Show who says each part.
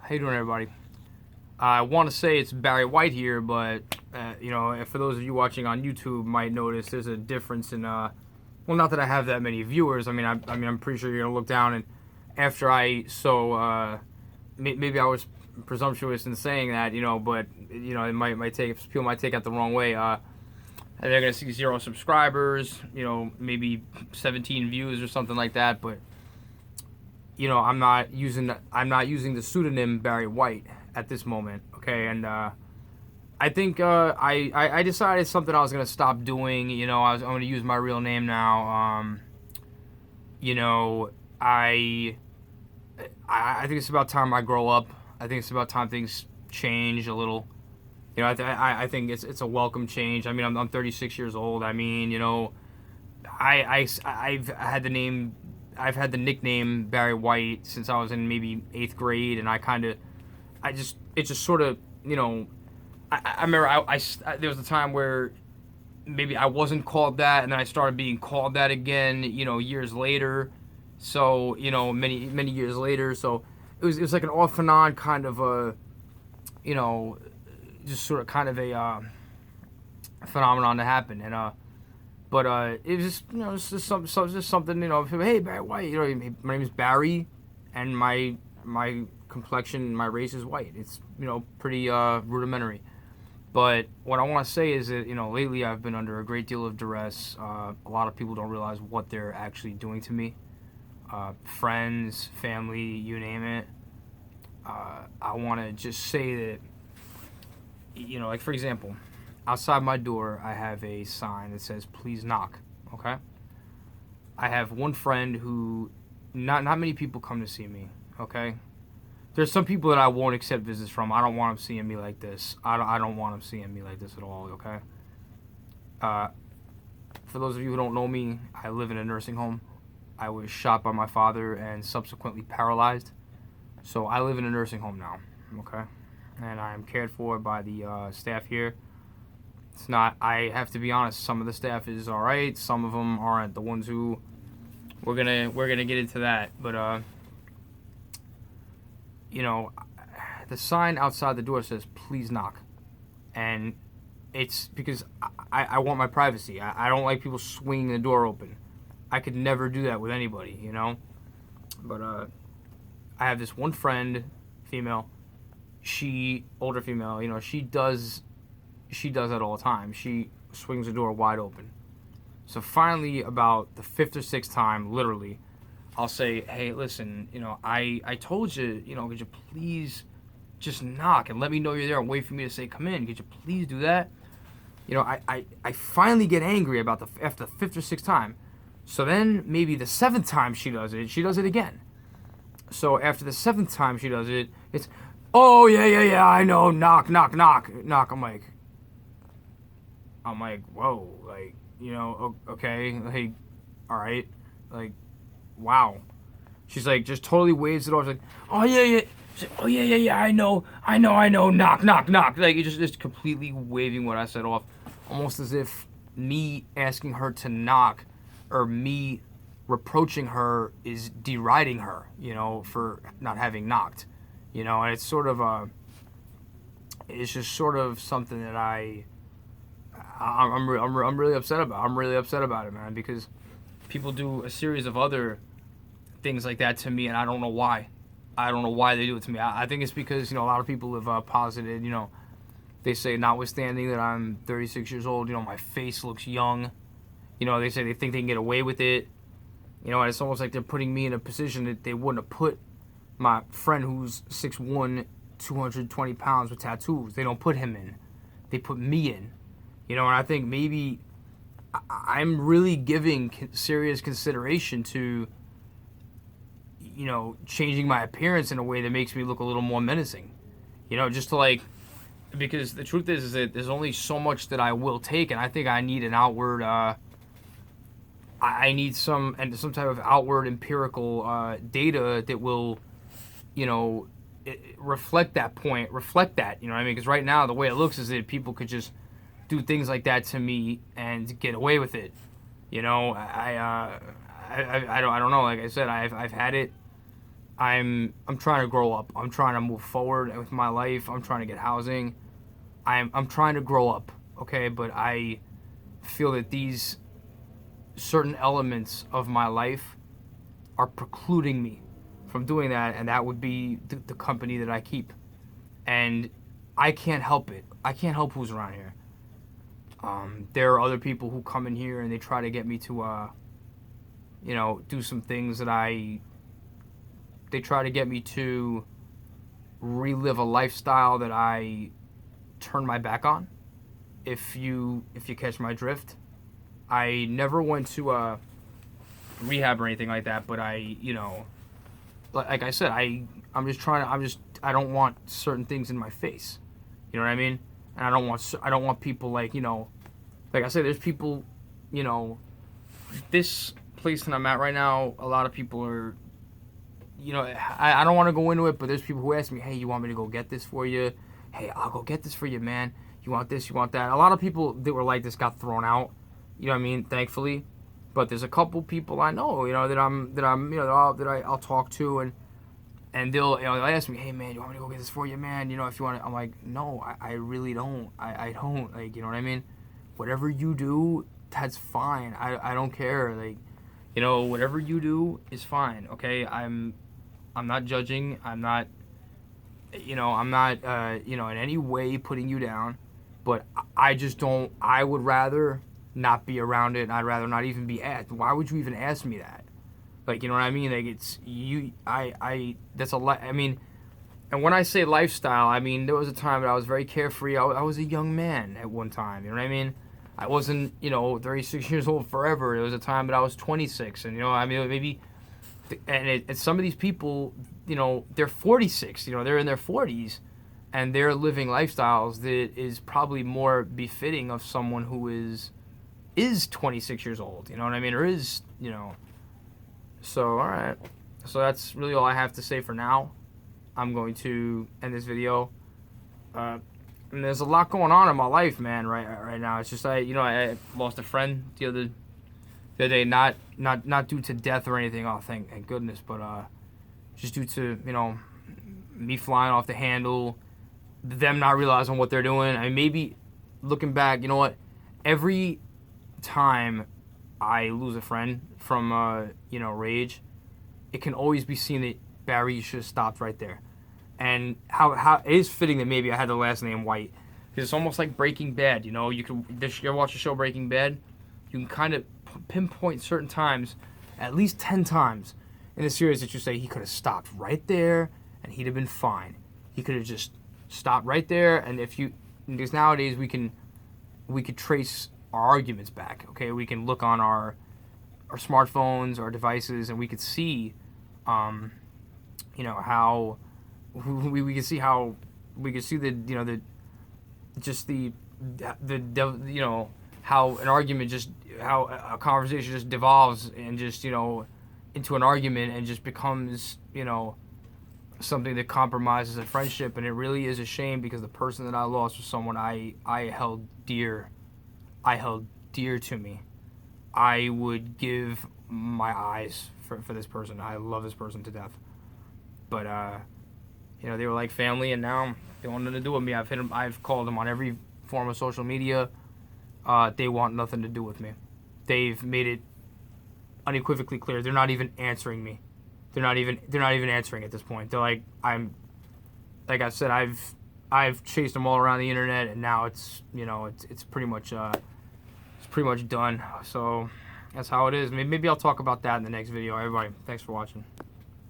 Speaker 1: How you doing, everybody? I want to say it's Barry White here, but for those of you watching on YouTube, might notice there's a difference in well, not that I have that many viewers. I'm pretty sure you're gonna look down and after maybe I was presumptuous in saying that, but it might take people might take it the wrong way. And they're gonna see 0 subscribers, maybe 17 views or something like that, but I'm not using the pseudonym Barry White at this moment. Okay, and I think I decided something I was gonna stop doing. I'm gonna use my real name now. You know, I think it's about time I grow up. I think it's about time things change a little. I think it's a welcome change. I'm 36 years old. I've had the nickname Barry White since I was in maybe 8th grade, and it just sort of, I remember there was a time where maybe I wasn't called that, and then I started being called that again, years later. So, many years later. So it was like an off and on kind of a, just sort of kind of a phenomenon to happen. And but it was just just something, people, hey, Barry White, my name is Barry, and my complexion, my race is white. It's pretty rudimentary. But what I want to say is that lately I've been under a great deal of duress. A lot of people don't realize what they're actually doing to me. Friends, family, you name it. I want to just say that, like for example, outside my door, I have a sign that says, please knock, okay? I have one friend who, not many people come to see me, okay? There's some people that I won't accept visits from. I don't want them seeing me like this. I don't want them seeing me like this at all, okay? For those of you who don't know me, I live in a nursing home. I was shot by my father and subsequently paralyzed. So I live in a nursing home now, okay? And I am cared for by the staff here. It's not, I have to be honest, some of the staff is all right, some of them aren't. The ones who, we're gonna get into that, but the sign outside the door says please knock, and it's because I want my privacy. I don't like people swinging the door open. I could never do that with anybody, but I have this one friend, female, older female, she does that all the time. She swings the door wide open. So finally, about the 5th or 6th time, literally, I'll say, hey, listen, I told you, could you please just knock and let me know you're there and wait for me to say come in. Could you please do that? I finally get angry after the 5th or 6th time. So then maybe the 7th time she does it again. So after the 7th time she does it, it's, oh, yeah, I know, knock. I'm like, whoa, like, okay, like, all right, like, wow. She's like, just totally waves it off, like, oh yeah. She's like, oh yeah, I know, knock. Like, it's just completely waving what I said off, almost as if me asking her to knock, or me reproaching her is deriding her, for not having knocked, and it's sort of it's just sort of something that I'm really upset about. I'm really upset about it, man, because people do a series of other things like that to me, and I don't know why. I don't know why they do it to me. I think it's because, a lot of people have posited, they say, notwithstanding that I'm 36 years old, my face looks young. They say they think they can get away with it. And it's almost like they're putting me in a position that they wouldn't have put my friend who's 6'1", 220 pounds with tattoos. They don't put him in. They put me in. And I think maybe I'm really giving serious consideration to, changing my appearance in a way that makes me look a little more menacing. Just to because the truth is that there's only so much that I will take, and I think I need an outward, I need some type of outward empirical data that will, reflect that point, reflect that, what I mean? Because right now, the way it looks is that people could just do things like that to me and get away with it. I don't know. Like I said, I've had it I'm trying to grow up. I'm trying to move forward with my life. I'm trying to get housing. I'm trying to grow up, okay? But I feel that these certain elements of my life are precluding me from doing that, and that would be the company that I keep. And I can't help it. I can't help who's around here. There are other people who come in here and they try to get me to, do some things that they try to get me to relive a lifestyle that I turn my back on. If you catch my drift, I never went to rehab or anything like that, but like I said, I don't want certain things in my face. You know what I mean? And I don't want people like I said, there's people, this place that I'm at right now, a lot of people are, I don't want to go into it, but there's people who ask me, hey, you want me to go get this for you? Hey, I'll go get this for you, man. You want this, you want that. A lot of people that were like this got thrown out, you know what I mean, thankfully. But there's a couple people I know, I'll talk to, and they'll ask me, hey, man, you want me to go get this for you, man? If you want to. I'm like, no, I really don't. I don't, you know what I mean? Whatever you do, that's fine. I don't care. Whatever you do is fine. Okay, I'm not judging. I'm not in any way putting you down. But I just don't. I would rather not be around it, and I'd rather not even be asked. Why would you even ask me that? You know what I mean? It's you. That's a lot. I mean, and when I say lifestyle, I mean there was a time that I was very carefree. I was a young man at one time. You know what I mean? I wasn't, 36 years old forever. There was a time that I was 26, and maybe, and some of these people, they're 46. They're in their 40s, and they're living lifestyles that is probably more befitting of someone who is 26 years old. You know what I mean? Or is. So all right. So that's really all I have to say for now. I'm going to end this video. And there's a lot going on in my life, man. Right now, it's just I lost a friend the other day, not due to death or anything. Oh, thank goodness, but just due to me flying off the handle, them not realizing what they're doing. Maybe looking back, you know what? Every time I lose a friend from rage, it can always be seen that Barry should have stopped right there. And how it is fitting that maybe I had the last name White, because it's almost like Breaking Bad. You ever watch the show Breaking Bad? You can kind of pinpoint certain times, at least 10 times in the series, that you say he could have stopped right there and he'd have been fine. He could have just stopped right there, and because nowadays we could trace our arguments back. Okay, we can look on our smartphones, our devices, and we could see, how. We can see how how an argument how a conversation just devolves and into an argument and just becomes something that compromises a friendship. And it really is a shame, because the person that I lost was someone I held dear to me. I would give my eyes for this person. I love this person to death, but they were like family, and now they want nothing to do with me. I've called them on every form of social media. They want nothing to do with me. They've made it unequivocally clear. They're not even answering me. They're not even answering at this point. They're like, like I said, I've chased them all around the internet, and now it's pretty much done. So that's how it is. Maybe I'll talk about that in the next video. Everybody, thanks for watching.